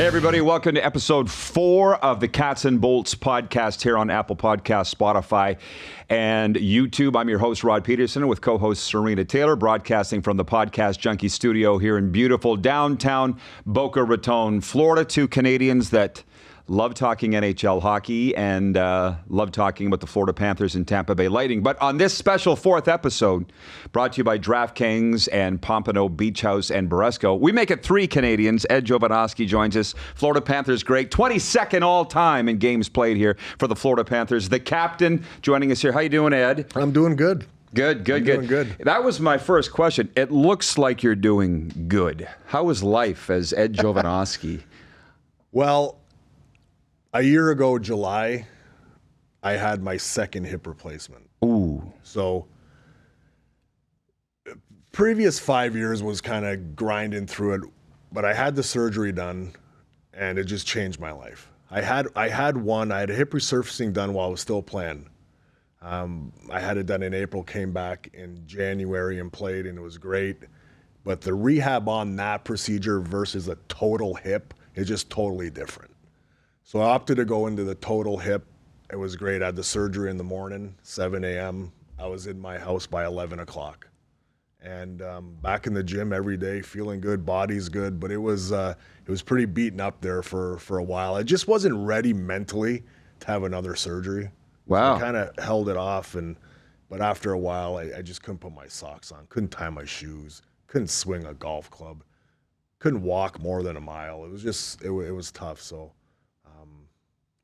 everybody. Welcome to episode 4 of the Cats and Bolts podcast here on Apple Podcasts, Spotify, and YouTube. I'm your host, Rod Peterson, with co-host Serena Taylor, broadcasting from the Podcast Junkie studio here in beautiful downtown Boca Raton, Florida. Two Canadians that love talking NHL hockey and love talking about the Florida Panthers and Tampa Bay Lightning. But on this special 4th episode, brought to you by DraftKings and Pompano Beach House and Baresco, we make it 3 Canadians. Ed Jovanovski joins us, Florida Panthers great, 22nd all-time in games played here for the Florida Panthers. The captain joining us here. How you doing, Ed? I'm doing good. Good. Doing good. That was my first question. It looks like you're doing good. How is life as Ed Jovanovski? Well, a year ago, July, I had my second hip replacement. Ooh. So, previous 5 years was kind of grinding through it, but I had the surgery done, and it just changed my life. I had a hip resurfacing done while I was still playing. I had it done in April, came back in January and played, and it was great. But the rehab on that procedure versus a total hip is just totally different. So I opted to go into the total hip. It was great. I had the surgery in the morning, 7 a.m. I was in my house by 11 o'clock. And back in the gym every day, feeling good, body's good. But it was pretty beaten up there for a while. I just wasn't ready mentally to have another surgery. Wow. So I kind of held it off. But after a while, I just couldn't put my socks on, couldn't tie my shoes, couldn't swing a golf club, couldn't walk more than a mile. It was just, it was tough. So.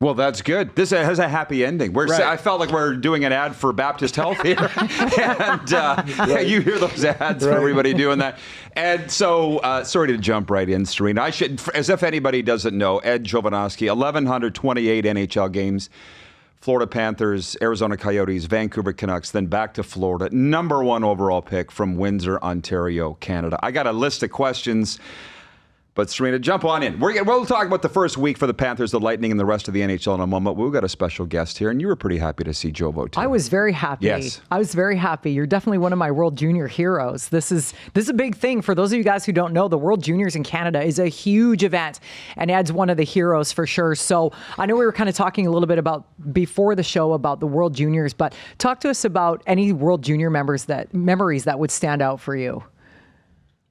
Well, that's good. This has a happy ending. Right. I felt like we're doing an ad for Baptist Health here. And yeah, you hear those ads for everybody doing that. And so, sorry to jump right in, Serena. I should, as if anybody doesn't know, Ed Jovanovski, 1,128 NHL games, Florida Panthers, Arizona Coyotes, Vancouver Canucks, then back to Florida. Number 1 overall pick from Windsor, Ontario, Canada. I got a list of questions. But Serena, jump on in. We'll talk about the first week for the Panthers, the Lightning, and the rest of the NHL in a moment. We've got a special guest here, and you were pretty happy to see Jovo too. I was very happy. Yes. I was very happy. You're definitely one of my World Junior heroes. This is a big thing. For those of you guys who don't know, the World Juniors in Canada is a huge event, and Ed's one of the heroes for sure. So I know we were kind of talking a little bit about before the show about the World Juniors, but talk to us about any World Junior memories that would stand out for you.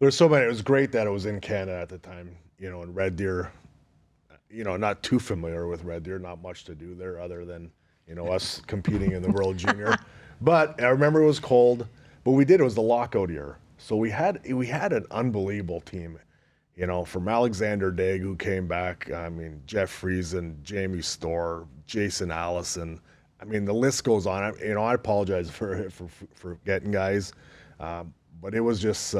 There's so many. It was great that it was in Canada at the time, in Red Deer. Not too familiar with Red Deer, not much to do there other than, us competing in the World Junior. But I remember it was cold, but it was the lockout year. So we had an unbelievable team, from Alexander Daig, who came back, Jeff Friesen, Jamie Storr, Jason Allison. The list goes on. I apologize for forgetting guys, but it was just,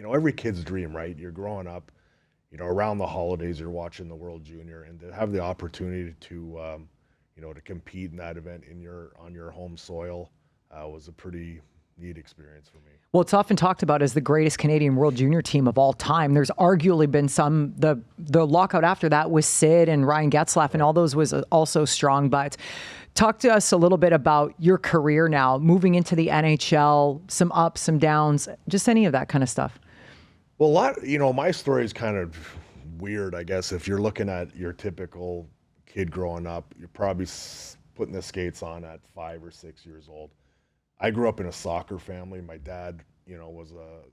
every kid's dream, right? You're growing up, around the holidays, you're watching the World Junior, and to have the opportunity to, to compete in that event on your home soil was a pretty neat experience for me. Well, it's often talked about as the greatest Canadian World Junior team of all time. There's arguably been the lockout after that was Sid and Ryan Getzlaf, and all those was also strong. But talk to us a little bit about your career now, moving into the NHL, some ups, some downs, just any of that kind of stuff. Well, my story is kind of weird, I guess. If you're looking at your typical kid growing up, you're probably putting the skates on at 5 or 6 years old. I grew up in a soccer family. My dad, was a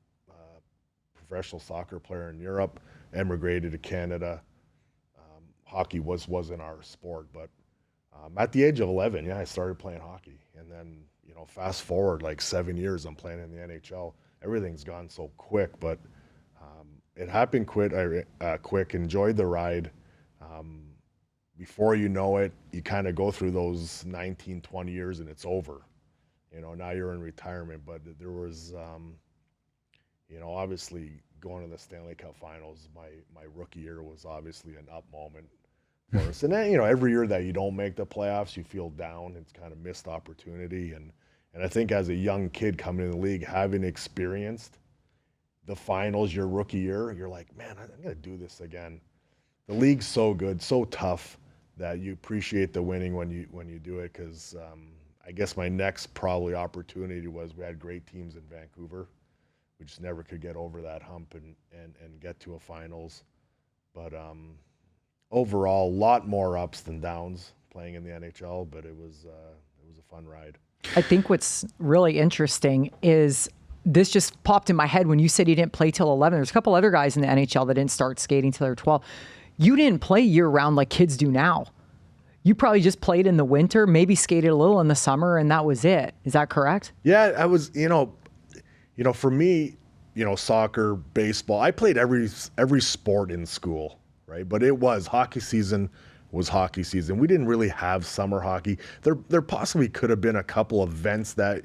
professional soccer player in Europe, emigrated to Canada. Hockey wasn't our sport, but at the age of 11, I started playing hockey. And then, fast forward like 7 years, I'm playing in the NHL. Everything's gone so quick, but it happened quick, enjoyed the ride. Before you know it, you kind of go through those 19, 20 years and it's over. Now you're in retirement, but there was, obviously going to the Stanley Cup Finals, my rookie year was obviously an up moment for us. And then, every year that you don't make the playoffs, you feel down. It's kind of missed opportunity. And I think as a young kid coming in the league, having experienced the finals your rookie year, you're like, man, I'm going to do this again. The league's so good, so tough that you appreciate the winning when you do it. Because I guess my next probably opportunity was we had great teams in Vancouver. We just never could get over that hump and get to a finals. But overall, a lot more ups than downs playing in the NHL. But it was a fun ride. I think what's really interesting is this just popped in my head when you said you didn't play till 11. There's a couple other guys in the NHL that didn't start skating till they're 12. You didn't play year round like kids do now. You probably just played in the winter, maybe skated a little in the summer, and that was it. Is that correct? Yeah, I was, for me, soccer, baseball, I played every sport in school, right? But it was hockey season was hockey season. We didn't really have summer hockey. There possibly could have been a couple events that,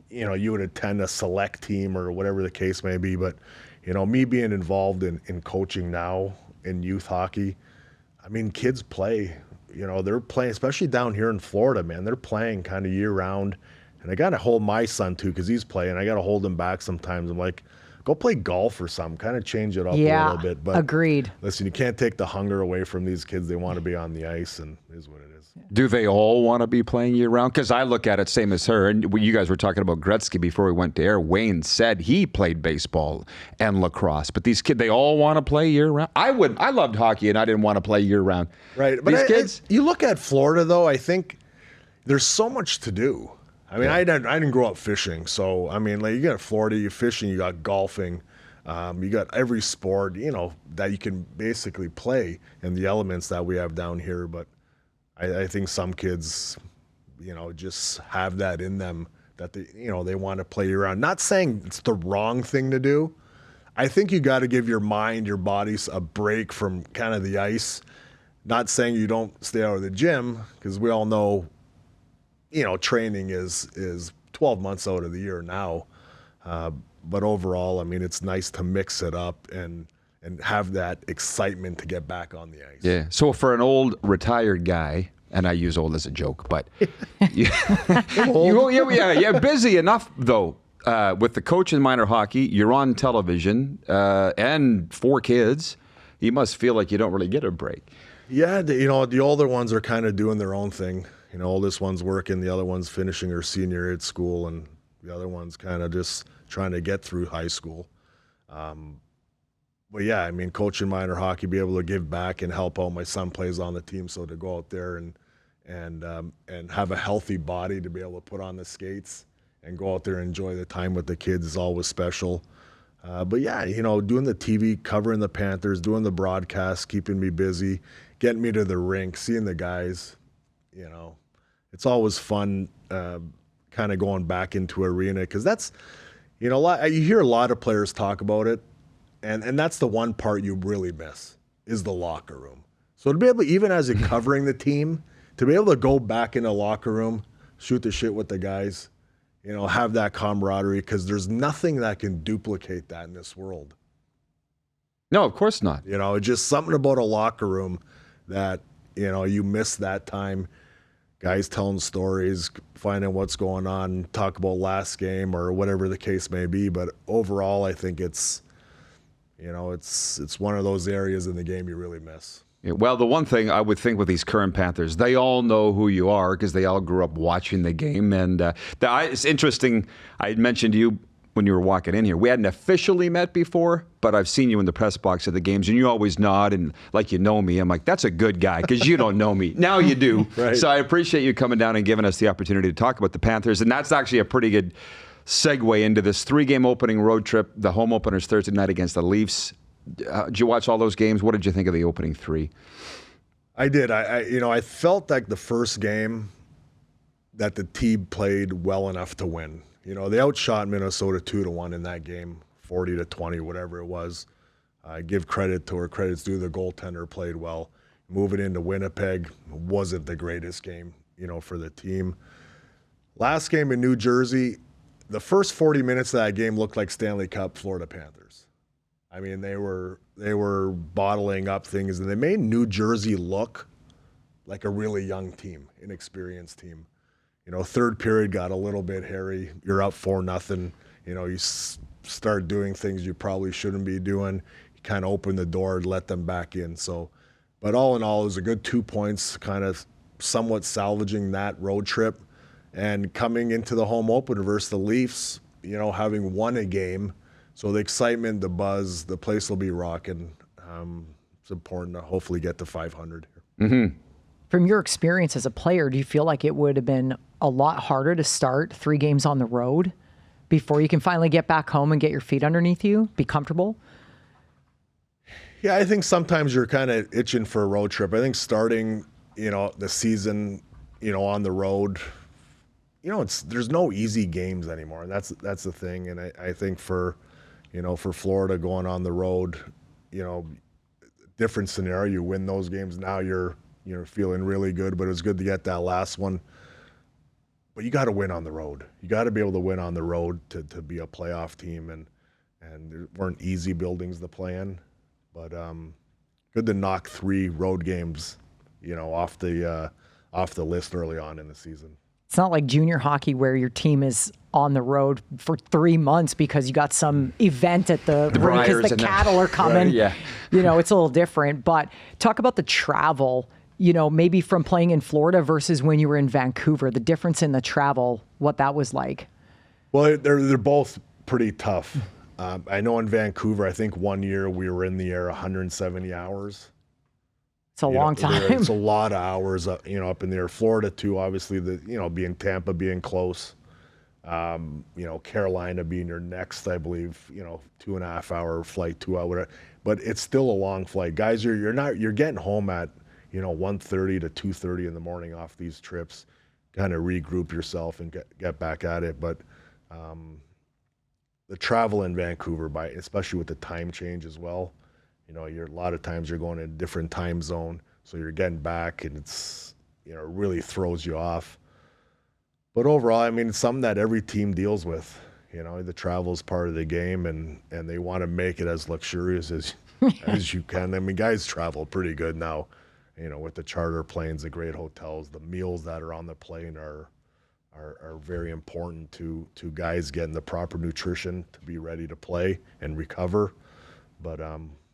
you would attend a select team or whatever the case may be. But, me being involved in coaching now in youth hockey, I mean, kids play. They're playing, especially down here in Florida, man. They're playing kind of year round. And I got to hold my son, too, because he's playing. I got to hold him back sometimes. I'm like, go play golf or something. Kind of change it up a little bit. But agreed. Listen, you can't take the hunger away from these kids. They want to be on the ice, and it is what it is. Do they all want to be playing year-round? Because I look at it same as her. And you guys were talking about Gretzky before we went to air. Wayne said he played baseball and lacrosse. But these kids, they all want to play year-round? I loved hockey, and I didn't want to play year-round. Right. But these kids? You look at Florida, though, I think there's so much to do. I mean, I didn't grow up fishing. So, I mean, like, you got Florida, you fishing, you got golfing. You got every sport, that you can basically play in the elements that we have down here. But I think some kids, just have that in them that they want to play around. Not saying it's the wrong thing to do. I think you got to give your mind, your bodies a break from kind of the ice. Not saying you don't stay out of the gym, because we all know, training is 12 months out of the year now. But overall, I mean, it's nice to mix it up and have that excitement to get back on the ice. Yeah. So for an old retired guy, and I use old as a joke, but you're busy enough though. With the coach in minor hockey, you're on television, and 4 kids. You must feel like you don't really get a break. Yeah, the older ones are kind of doing their own thing. Oldest one's working, the other one's finishing her senior year at school, and the other one's kind of just trying to get through high school. But yeah, I mean, coaching minor hockey, be able to give back and help out. My son plays on the team, so to go out there and have a healthy body to be able to put on the skates and go out there and enjoy the time with the kids is always special. But yeah, doing the TV, covering the Panthers, doing the broadcast, keeping me busy, getting me to the rink, seeing the guys, it's always fun kind of going back into arena, because that's, you hear a lot of players talk about it, and that's the one part you really miss is the locker room. So to be able, even as you're covering the team, to be able to go back in the locker room, shoot the shit with the guys, have that camaraderie, because there's nothing that can duplicate that in this world. No, of course not. It's just something about a locker room that, you miss that time. Guys telling stories, finding what's going on, talk about last game or whatever the case may be. But overall, I think it's one of those areas in the game you really miss. Yeah, well, the one thing I would think with these current Panthers, they all know who you are because they all grew up watching the game. And it's interesting. I had mentioned to you when you were walking in here, we hadn't officially met before, but I've seen you in the press box at the games, and you always nod and like you know me. I'm like, that's a good guy, because you don't know me. Now you do. Right. So I appreciate you coming down and giving us the opportunity to talk about the Panthers. And that's actually a pretty good segue into this 3-game opening road trip. The home opener's Thursday night against the Leafs. Did you watch all those games? What did you think of the opening 3? I did. I felt like the first game that the team played well enough to win. They outshot Minnesota 2-1 in that game, 40-20, whatever it was. I give credit to where credit's due. The goaltender played well. Moving into Winnipeg wasn't the greatest game, for the team. Last game in New Jersey, the first 40 minutes of that game looked like Stanley Cup Florida Panthers. I mean, they were bottling up things, and they made New Jersey look like a really young team, inexperienced team. Third period got a little bit hairy. You're up 4-0. You start doing things you probably shouldn't be doing. You kind of open the door and let them back in. So, but all in all, it was a good 2 points, kind of somewhat salvaging that road trip. And coming into the home opener versus the Leafs, having won a game. So the excitement, the buzz, the place will be rocking. it's important to hopefully get to 500 here. From your experience as a player, do you feel like it would have been a lot harder to start 3 games on the road before you can finally get back home and get your feet underneath you, be comfortable? Yeah, I think sometimes you're kind of itching for a road trip. I think starting, the season, on the road, there's no easy games anymore. And that's the thing. And I think for Florida going on the road, different scenario. You win those games. Now you're feeling really good, but it was good to get that last one. But you got to win on the road. You got to be able to win on the road to be a playoff team. And there weren't easy buildings to play in. But good to knock 3 road games, off the list early on in the season. It's not like junior hockey where your team is on the road for 3 months because you got some event at the rink because the cattle are coming. Right, yeah. It's a little different. But talk about the travel, maybe from playing in Florida versus when you were in Vancouver, the difference in the travel, what that was like. Well, they're both pretty tough. I know in Vancouver, I think one year we were in the air 170 hours. It's a long time. It's a lot of hours, up in the air. Florida too, obviously, being Tampa, being close. Carolina being your next, I believe, 2.5 hour flight, 2 hour, but it's still a long flight. Guys, you're getting home at, 1:30 to 2:30 in the morning off these trips, kind of regroup yourself and get back at it. But, the travel in Vancouver, especially with the time change as well, a lot of times you're going in a different time zone, so you're getting back, and it's it really throws you off. But overall, I mean, it's something that every team deals with. The travel is part of the game, and they want to make it as luxurious as you can. I mean, guys travel pretty good now, with the charter planes, the great hotels, the meals that are on the plane are very important to guys getting the proper nutrition to be ready to play and recover. But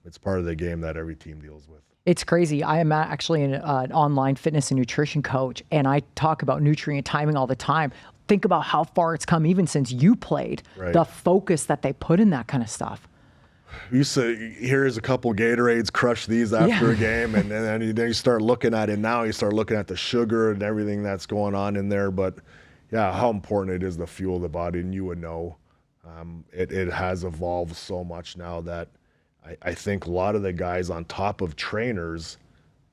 it's part of the game that every team deals with. It's crazy. I am actually an online fitness and nutrition coach, and I talk about nutrient timing all the time. Think about how far it's come even since you played, right. The focus that they put in that kind of stuff. You used to, here's a couple Gatorades, crush these after a game, and then you start looking at it now. You start looking at the sugar and everything that's going on in there. But yeah, how important it is to fuel the body, and you would know. It has evolved so much now that I think a lot of the guys on top of trainers,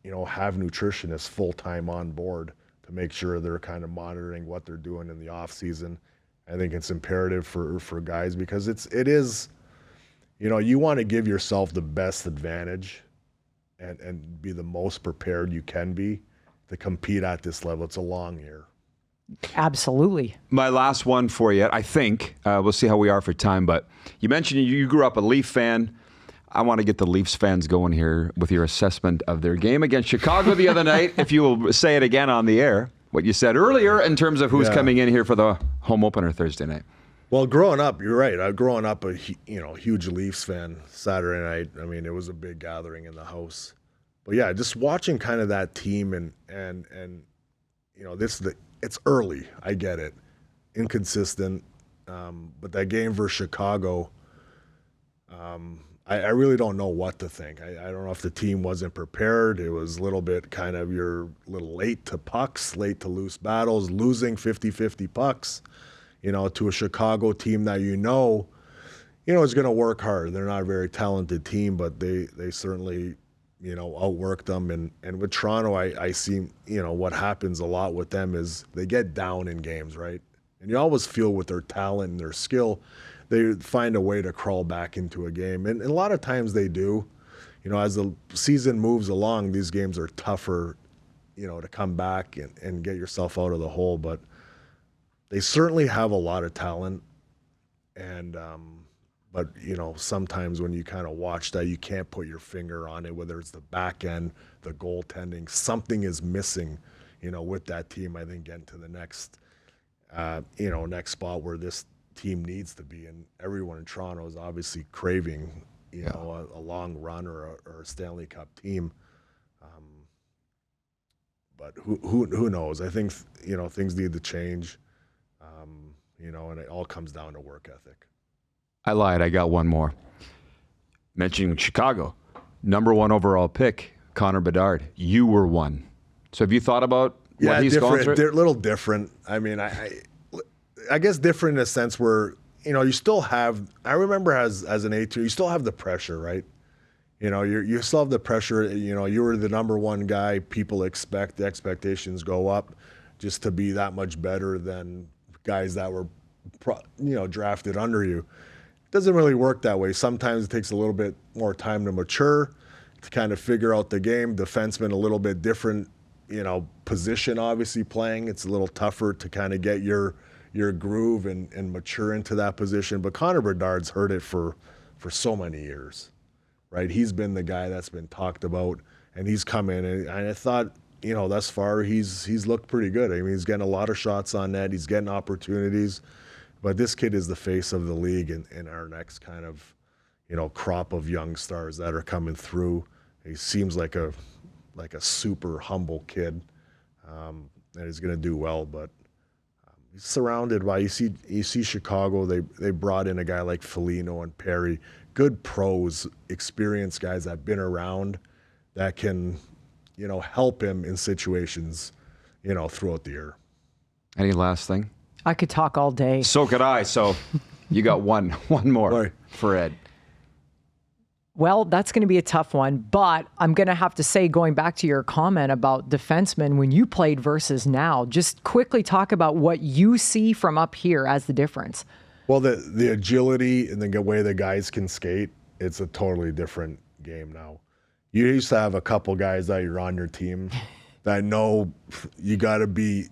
have nutritionists full-time on board to make sure they're kind of monitoring what they're doing in the off season. I think it's imperative for guys because it is, you want to give yourself the best advantage and be the most prepared you can be to compete at this level. It's a long year. Absolutely. My last one for you, I think. We'll see how we are for time, but you mentioned you grew up a Leaf fan. I want to get the Leafs fans going here with your assessment of their game against Chicago the other night. If you will say it again on the air, what you said earlier in terms of who's coming in here for the home opener Thursday night. Well, growing up, you're right. Growing up a huge Leafs fan Saturday night. I mean, it was a big gathering in the house. But yeah, just watching kind of that team and it's early. I get it, inconsistent. But that game versus Chicago, I really don't know what to think. I don't know if the team wasn't prepared. It was a little bit kind of you're a little late to pucks, late to loose battles, losing 50-50 pucks, to a Chicago team that is going to work hard. They're not a very talented team, but they certainly, outworked them. And with Toronto, I see, what happens a lot with them is they get down in games, right? And you always feel with their talent and their skill, they find a way to crawl back into a game. And a lot of times they do. As the season moves along, these games are tougher, to come back and get yourself out of the hole. But they certainly have a lot of talent. And, but, sometimes when you kind of watch that, you can't put your finger on it, whether it's the back end, the goaltending, something is missing, with that team, I think, getting to the next, next spot where this team needs to be, and everyone in Toronto is obviously craving, a long run or a Stanley Cup team. But who knows? I think things need to change, and it all comes down to work ethic. I lied. I got one more. Mentioning Chicago, number 1 overall pick, Conor Bedard. You were one. So have you thought about what he's going through? They're a little different. I mean, I guess different in a sense where, you still have, I remember as an A2, you still have the pressure, right? You still have the pressure. You were the number 1 guy. People expect, the expectations go up just to be that much better than guys that were, drafted under you. It doesn't really work that way. Sometimes it takes a little bit more time to mature, to kind of figure out the game. Defenseman a little bit different, position obviously playing. It's a little tougher to kind of get your groove and mature into that position. But Conor Bedard's heard it for so many years, right? He's been the guy that's been talked about, and he's come in, and I thought, thus far he's looked pretty good. I mean, he's getting a lot of shots on net. He's getting opportunities. But this kid is the face of the league and our next kind of, crop of young stars that are coming through. He seems like a super humble kid, and he's going to do well. But he's surrounded by, you see Chicago, they brought in a guy like Foligno and Perry, good pros, experienced guys that have been around that can, help him in situations, throughout the year. Any last thing? I could talk all day. So could I. So you got one more for Ed. Well, that's going to be a tough one, but I'm going to have to say, going back to your comment about defensemen, when you played versus now, just quickly talk about what you see from up here as the difference. Well, the agility and the way the guys can skate, it's a totally different game now. You used to have a couple guys that you're on your team that know you got to be,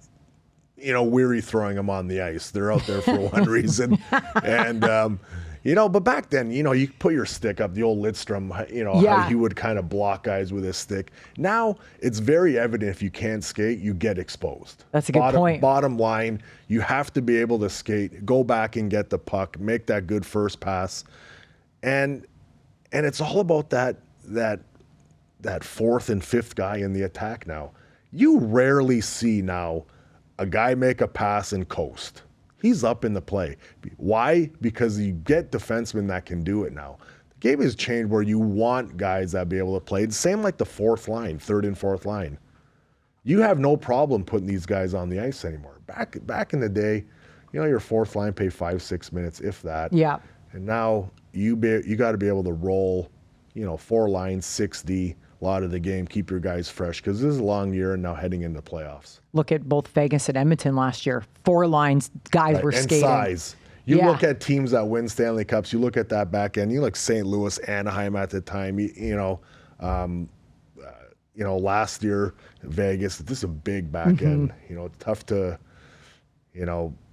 weary throwing them on the ice. They're out there for one reason. And, but back then, you put your stick up, the old Lidstrom, how he would kind of block guys with his stick. Now, it's very evident if you can't skate, you get exposed. That's a good point. Bottom line, you have to be able to skate, go back and get the puck, make that good first pass. And it's all about that 4th and 5th guy in the attack now. You rarely see now a guy make a pass and coast. He's up in the play. Why? Because you get defensemen that can do it now. The game has changed where you want guys that be able to play. Same like the 4th line, 3rd and 4th line. You have no problem putting these guys on the ice anymore. Back in the day, your 4th line paid 5-6 minutes, if that. Yeah. And now you got to be able to roll, 4 lines, 6D, a lot of the game, keep your guys fresh, because this is a long year and now heading into playoffs. Look at both Vegas and Edmonton last year. 4 lines, guys were skating. And size. You look at teams that win Stanley Cups, you look at that back end, you look St. Louis, Anaheim at the time, last year, Vegas, this is a big back end. It's tough to,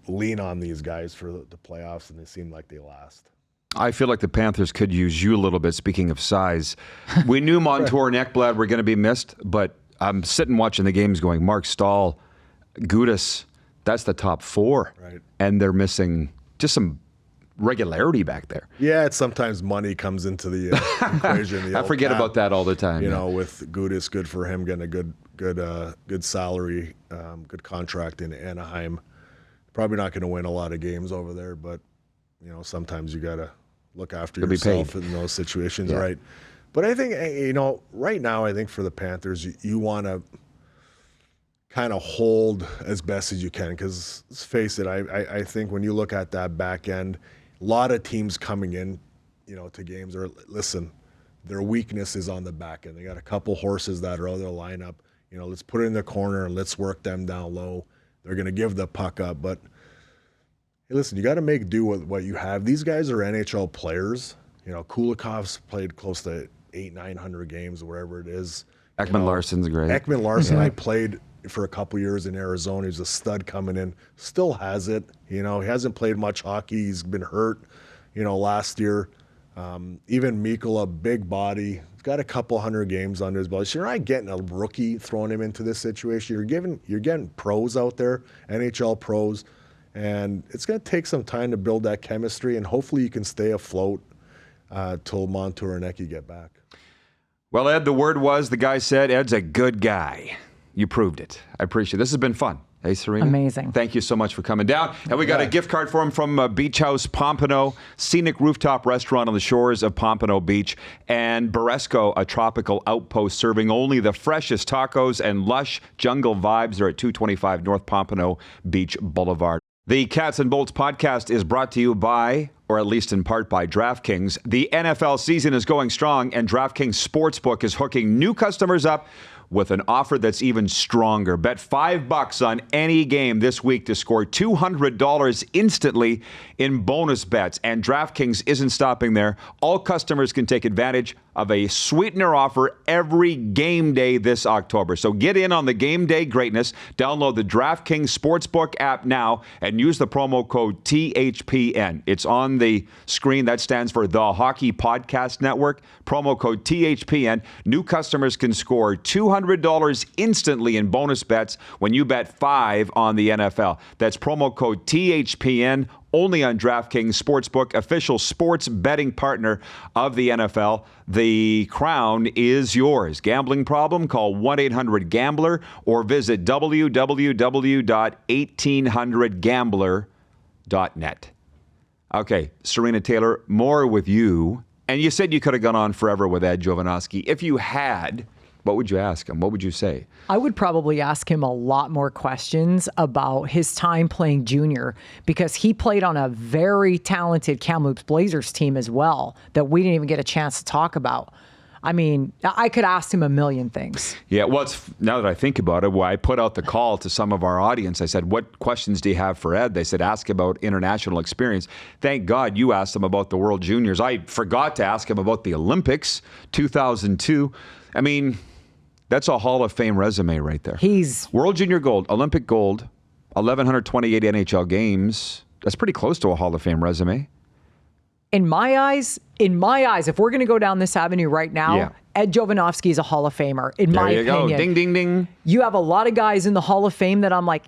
lean on these guys for the playoffs, and they seem like they last. I feel like the Panthers could use you a little bit, speaking of size. We knew Montour and Ekblad were going to be missed, but I'm sitting watching the games going, Mark Stahl, Gudas, that's the top 4. Right. And they're missing just some regularity back there. Yeah, it's sometimes money comes into the equation. I forget about that all the time. With Gudas, good for him getting a good salary, good contract in Anaheim. Probably not going to win a lot of games over there, but sometimes you got to look after yourself in those situations, right? But I think, right now, I think for the Panthers, you want to kind of hold as best as you can, because let's face it, I think when you look at that back end, a lot of teams coming in, to games their weakness is on the back end. They got a couple horses that are out of their lineup. Let's put it in the corner and let's work them down low. They're going to give the puck up, but hey, listen, you got to make do with what you have. These guys are NHL players. Kulikov's played close to 800-900 games, wherever it is. Ekman Larsson's great. Ekman Larsson, I played for a couple years in Arizona. He's a stud coming in. Still has it. He hasn't played much hockey. He's been hurt, last year. Even Mikkola, big body, got a couple 100 games under his belt. So you're not getting a rookie throwing him into this situation. You're getting pros out there, NHL pros. And it's going to take some time to build that chemistry, and hopefully you can stay afloat till Montour and Eki get back. Well, Ed, the word was, the guy said, Ed's a good guy. You proved it. I appreciate it. This has been fun. Hey, Serena. Amazing. Thank you so much for coming down. And we got a gift card for him from Beach House Pompano, scenic rooftop restaurant on the shores of Pompano Beach, and Baresco, a tropical outpost serving only the freshest tacos and lush jungle vibes. They're at 225 North Pompano Beach Boulevard. The Cats and Bolts podcast is brought to you by, or at least in part by, DraftKings. The NFL season is going strong, and DraftKings Sportsbook is hooking new customers up with an offer that's even stronger. Bet $5 on any game this week to score $200 instantly in bonus bets. And DraftKings isn't stopping there. All customers can take advantage of a sweetener offer every game day this October. So get in on the game day greatness. Download the DraftKings Sportsbook app now and use the promo code THPN. It's on the screen. That stands for The Hockey Podcast Network. Promo code THPN. New customers can score $200 instantly in bonus bets when you bet $5 on the NFL. That's promo code THPN. Only on DraftKings Sportsbook, official sports betting partner of the NFL. The crown is yours. Gambling problem? Call 1-800-GAMBLER or visit www.1800gambler.net. Okay, Serena Taylor, more with you. And you said you could have gone on forever with Ed Jovanovski. If you had, what would you ask him? What would you say? I would probably ask him a lot more questions about his time playing junior, because he played on a very talented Kamloops Blazers team as well that we didn't even get a chance to talk about. I mean, I could ask him a million things. Yeah, well, now that I think about it, I put out the call to some of our audience. I said, what questions do you have for Ed? They said, ask about international experience. Thank God you asked him about the World Juniors. I forgot to ask him about the Olympics, 2002. I mean, that's a Hall of Fame resume right there. He's World Junior Gold, Olympic Gold, 1,128 NHL games. That's pretty close to a Hall of Fame resume. In my eyes, if we're going to go down this avenue right now, Ed Jovanovski is a Hall of Famer, in my opinion. There you go. Ding, ding, ding. You have a lot of guys in the Hall of Fame that I'm like,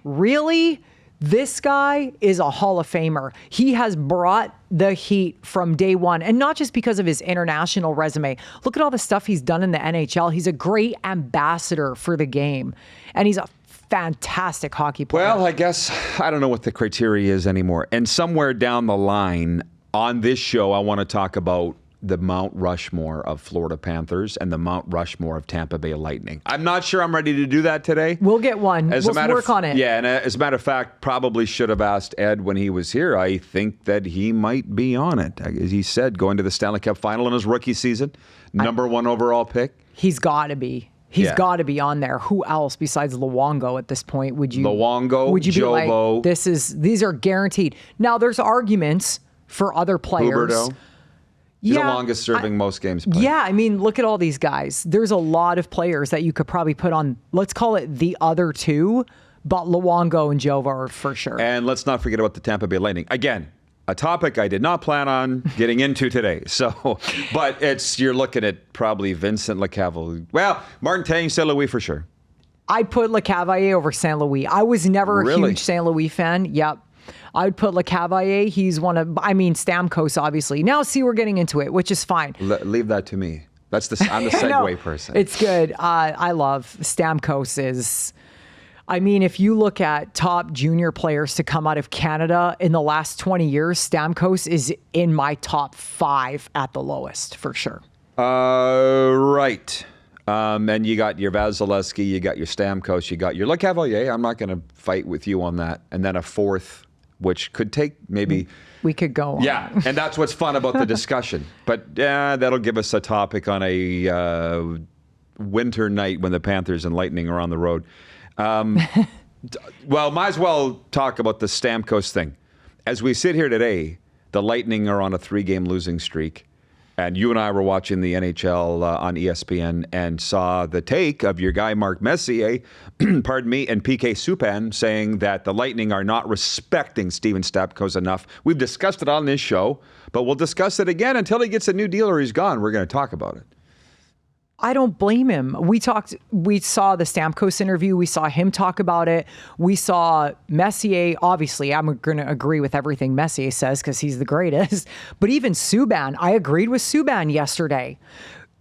really? This guy is a Hall of Famer. He has brought the heat from day one, and not just because of his international resume. Look at all the stuff he's done in the NHL. He's a great ambassador for the game, and he's a fantastic hockey player. Well, I guess I don't know what the criteria is anymore. And somewhere down the line on this show, I want to talk about the Mount Rushmore of Florida Panthers and the Mount Rushmore of Tampa Bay Lightning. I'm not sure I'm ready to do that today. We'll get one. We'll work on it. Yeah, and as a matter of fact, probably should have asked Ed when he was here. I think that he might be on it. As he said, going to the Stanley Cup final in his rookie season, number one overall pick. He's got to be. He's got to be on there. Who else besides Luongo at this point would you? Luongo, would you Jovo. Be like, these are guaranteed. Now there's arguments for other players. Huberdeau. He's the longest serving most games played. Yeah, I mean, look at all these guys. There's a lot of players that you could probably put on, let's call it the other two, but Luongo and Jovo are for sure. And let's not forget about the Tampa Bay Lightning. Again, a topic I did not plan on getting into today. So, but you're looking at probably Vincent Lecavalier. Well, Martin St. Louis for sure. I'd put Lecavalier over St. Louis. I was never a huge St. Louis fan. Yep. I would put Lecavalier. He's Stamkos, obviously. Now, see, we're getting into it, which is fine. Leave that to me. I'm the segue person. It's good. I love Stamkos. If you look at top junior players to come out of Canada in the last 20 years, Stamkos is in my top 5 at the lowest, for sure. Right. And you got your Vasilevsky, you got your Stamkos, you got your Lecavalier. I'm not going to fight with you on that. And then a fourth, which could take maybe... We could go on. Yeah, and that's what's fun about the discussion. But that'll give us a topic on a winter night when the Panthers and Lightning are on the road. Well, might as well talk about the Stamkos thing. As we sit here today, the Lightning are on a 3-game losing streak. And you and I were watching the NHL on ESPN and saw the take of your guy, Mark Messier, pardon me, and PK Subban saying that the Lightning are not respecting Steven Stamkos enough. We've discussed it on this show, but we'll discuss it again until he gets a new deal or he's gone. We're going to talk about it. I don't blame him. We saw the Stamkos interview. We saw him talk about it. We saw Messier. Obviously, I'm going to agree with everything Messier says because he's the greatest. But even Subban, I agreed with Subban yesterday.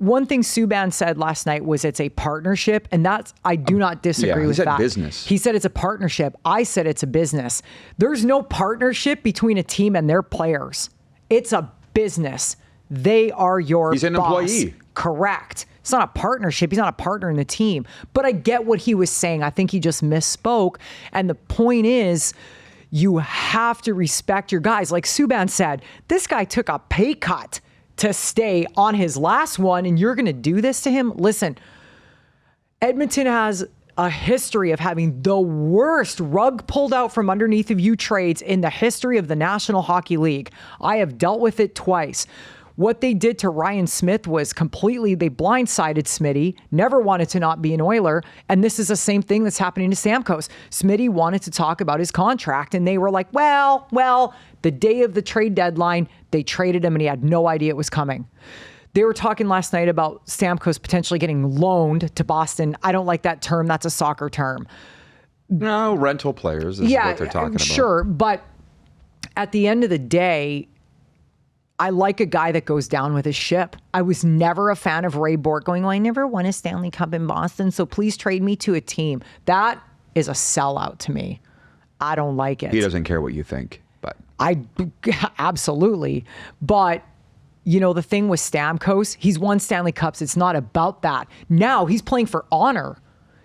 one thing Subban said last night was it's a partnership, and I do not disagree with he said that. Business. He said it's a partnership. I said it's a business. There's no partnership between a team and their players. It's a business. They are your He's an boss. employee. Correct. It's not a partnership. He's not a partner in the team. But I get what he was saying. I think he just misspoke. And the point is, you have to respect your guys. Like Subban said, this guy took a pay cut to stay on his last one, and you're going to do this to him? Listen, Edmonton has a history of having the worst rug pulled out from underneath of you trades in the history of the National Hockey League. I have dealt with it twice. What they did to Ryan Smith was completely, they blindsided Smitty, never wanted to not be an Oiler, and this is the same thing that's happening to Stamkos. Smitty wanted to talk about his contract, and they were like, well, the day of the trade deadline, they traded him, and he had no idea it was coming. They were talking last night about Stamkos potentially getting loaned to Boston. I don't like that term. That's a soccer term. No, rental players is what they're talking about. Sure, but at the end of the day, I like a guy that goes down with his ship. I was never a fan of Ray Bourque going, well, I never won a Stanley Cup in Boston, so please trade me to a team. That is a sellout to me. I don't like it. He doesn't care what you think, but absolutely. But the thing with Stamkos, he's won Stanley Cups. It's not about that. Now he's playing for honor.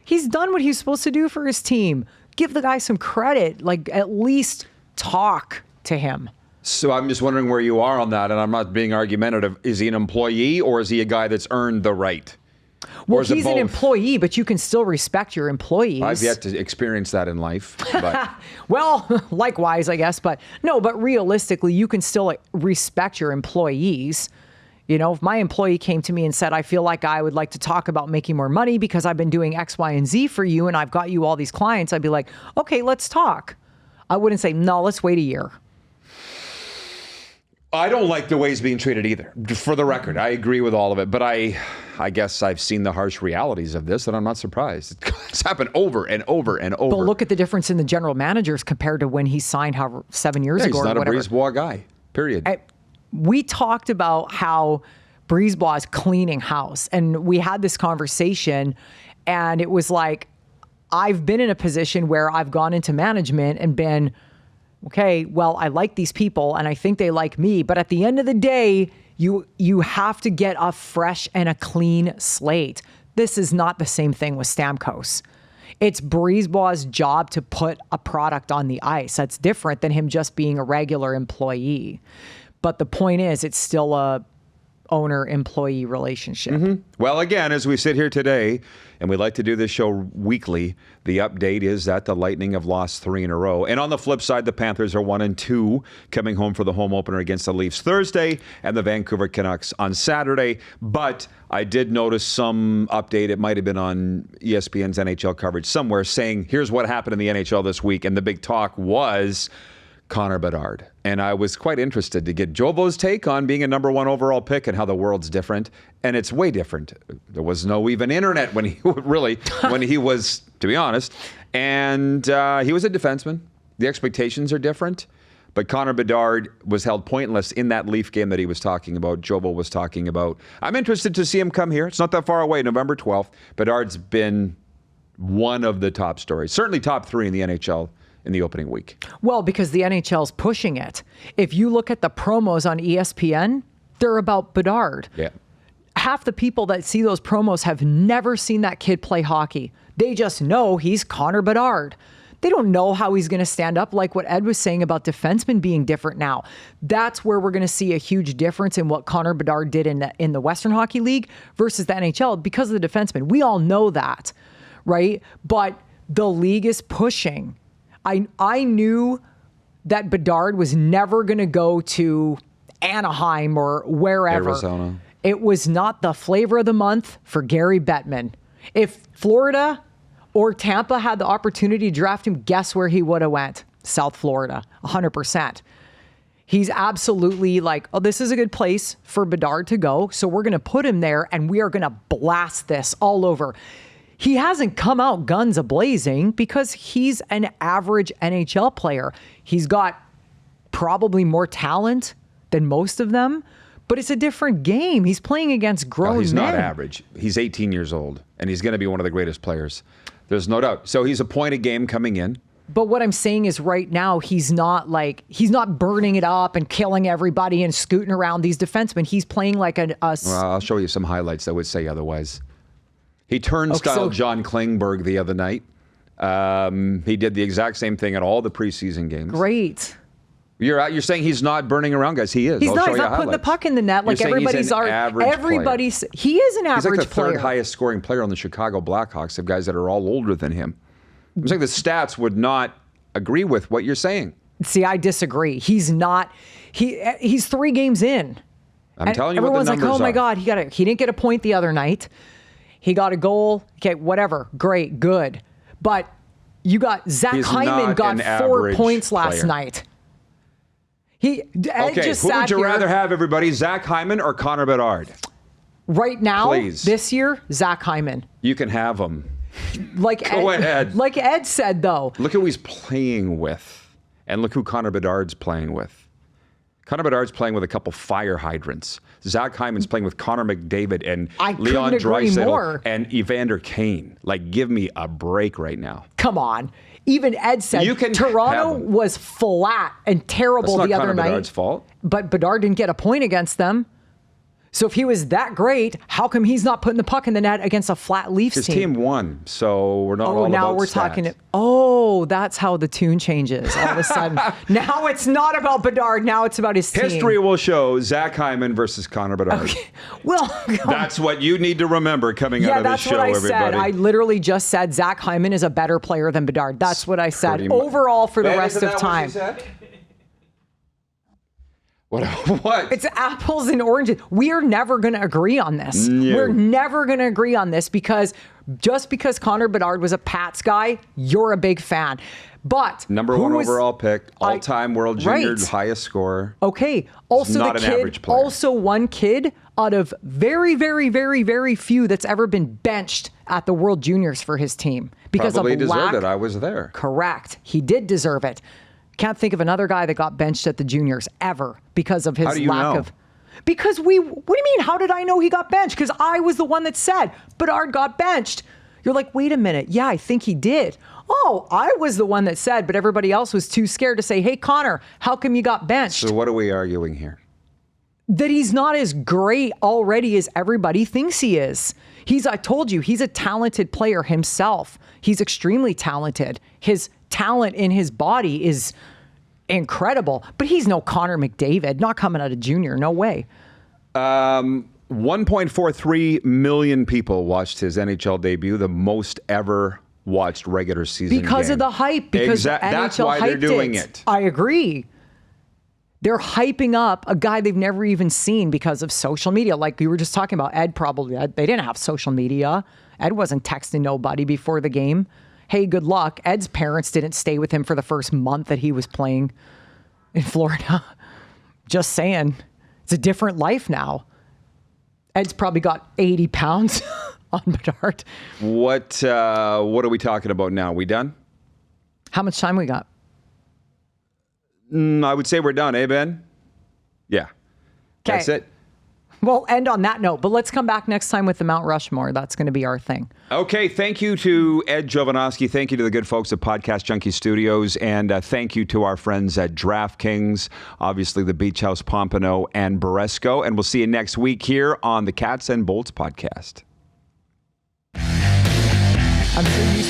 He's done what he's supposed to do for his team. Give the guy some credit. Like, at least talk to him. So I'm just wondering where you are on that, and I'm not being argumentative. Is he an employee, or is he a guy that's earned the right? Well, he's an employee, but you can still respect your employees. I've yet to experience that in life. But. Well, likewise, I guess. But realistically, you can still respect your employees. If my employee came to me and said, I feel like I would like to talk about making more money because I've been doing X, Y, and Z for you, and I've got you all these clients, I'd be like, okay, let's talk. I wouldn't say, no, let's wait a year. I don't like the way he's being treated either, for the record. I agree with all of it, but I guess I've seen the harsh realities of this, and I'm not surprised. It's happened over and over and over. But look at the difference in the general managers compared to when he signed 7 years ago. He's not or whatever. a Brisebois guy, period. We talked about how Brisebois is cleaning house, and we had this conversation, and it was like, I've been in a position where I've gone into management and been, okay, well, I like these people and I think they like me, but at the end of the day, you have to get a fresh and a clean slate. This is not the same thing with Stamkos. It's Brisebois' job to put a product on the ice. That's different than him just being a regular employee. But the point is, it's still a owner-employee relationship. Mm-hmm. Well, again, as we sit here today, and we like to do this show weekly, the update is that the Lightning have lost 3 in a row. And on the flip side, the Panthers are 1-2, coming home for the home opener against the Leafs Thursday and the Vancouver Canucks on Saturday. But I did notice some update. It might have been on ESPN's NHL coverage somewhere saying, here's what happened in the NHL this week. And the big talk was Conor Bedard. And I was quite interested to get Jovo's take on being a number 1 overall pick and how the world's different. And it's way different. There was no even internet when he when he was, to be honest. And he was a defenseman. The expectations are different. But Conor Bedard was held pointless in that Leaf game that he was talking about, Jovo was talking about. I'm interested to see him come here. It's not that far away, November 12th. Bedard's been one of the top stories, certainly top 3 in the NHL in the opening week. Well, because the NHL's pushing it. If you look at the promos on ESPN, they're about Bedard. Yeah. Half the people that see those promos have never seen that kid play hockey. They just know he's Conor Bedard. They don't know how he's going to stand up, like what Ed was saying about defensemen being different now. That's where we're going to see a huge difference in what Conor Bedard did in the Western Hockey League versus the NHL because of the defensemen. We all know that, right? But the league is pushing. I knew that Bedard was never going to go to Anaheim or wherever. Arizona. It was not the flavor of the month for Gary Bettman. If Florida or Tampa had the opportunity to draft him, guess where he would have went? South Florida, 100%. He's absolutely like, oh, this is a good place for Bedard to go, so we're going to put him there and we are going to blast this all over. He hasn't come out guns a-blazing because he's an average NHL player. He's got probably more talent than most of them, But it's a different game. He's playing against grown men. He's not average. He's 18 years old, and he's going to be one of the greatest players. There's no doubt. So he's a point a game coming in. But what I'm saying is right now, he's not burning it up and killing everybody and scooting around these defensemen. He's playing like Well, I'll show you some highlights that would say otherwise. He turnstile John Klingberg the other night. He did the exact same thing at all the preseason games. Great. You're saying he's not burning around, guys. He is. He's not putting the puck in the net like everybody's everybody's. He is an average player. He's like the third highest scoring player on the Chicago Blackhawks of guys that are all older than him. I'm saying the stats would not agree with what you're saying. See, I disagree. He's not. He's 3 games in. I'm telling you what the numbers are. Everyone's like, oh my God, he didn't get a point the other night. He got a goal. Okay, whatever. Great, good. But you got Zach Hyman got 4 points last night. Who would you rather have, everybody? Zach Hyman or Conor Bedard? Right now, Please. This year, Zach Hyman. You can have him. Go ahead. Like Ed said, though. Look who he's playing with. And look who Conor Bedard's playing with. Conor Bedard's playing with a couple fire hydrants. Zach Hyman's playing with Connor McDavid and Leon Draisaitl and Evander Kane. Like, give me a break right now. Come on. Even Ed said Toronto was flat and terrible the other night. That's not Conor Bedard's fault. But Bedard didn't get a point against them. So if he was that great, how come he's not putting the puck in the net against a flat Leafs team? His team won, so we're not all about now we're stats. talking. That's how the tune changes all of a sudden. Now it's not about Bedard. Now it's about his team. History will show Zach Hyman versus Conor Bedard. Okay. Well, that's what you need to remember coming out of this show, everybody. Said. I literally just said Zach Hyman is a better player than Bedard. That's what I said. Overall, for the rest of time. What? It's apples and oranges. We are never going to agree on this. No. We're never going to agree on this because just because Conor Bedard was a Pats guy, you're a big fan. But number 1 overall pick, all-time World Junior highest scorer. Okay. Also not the an kid, average player. Also one kid out of very, very, very, very few that's ever been benched at the World Juniors for his team because Probably of deserved it. I was there. Correct. He did deserve it. Can't think of another guy that got benched at the juniors ever because of his lack of. Because what do you mean? How did I know he got benched? Because I was the one that said Bedard got benched. You're like, wait a minute. Yeah, I think he did. Oh, I was the one that said, but everybody else was too scared to say, hey, Connor, how come you got benched? So what are we arguing here? That he's not as great already as everybody thinks he is. I told you, he's a talented player himself. He's extremely talented. His talent in his body is incredible, but he's no Connor McDavid, not coming out of junior. No way. 1.43 million people watched his NHL debut, the most ever watched regular season because game. of the hype. Because that's why they're doing it. I agree. They're hyping up a guy they've never even seen because of social media. Like we were just talking about, Ed they didn't have social media. Ed wasn't texting nobody before the game. Hey, good luck. Ed's parents didn't stay with him for the first month that he was playing in Florida. Just saying. It's a different life now. Ed's probably got 80 pounds on Bedard. What are we talking about now? We done? How much time we got? I would say we're done, eh, Ben? Yeah. That's it. We'll end on that note, but let's come back next time with the Mount Rushmore. That's going to be our thing. Okay, thank you to Ed Jovanovski. Thank you to the good folks at Podcast Junkie Studios. And thank you to our friends at DraftKings, obviously the Beach House Pompano and Boresco. And we'll see you next week here on the Cats and Bolts podcast. I'm sure you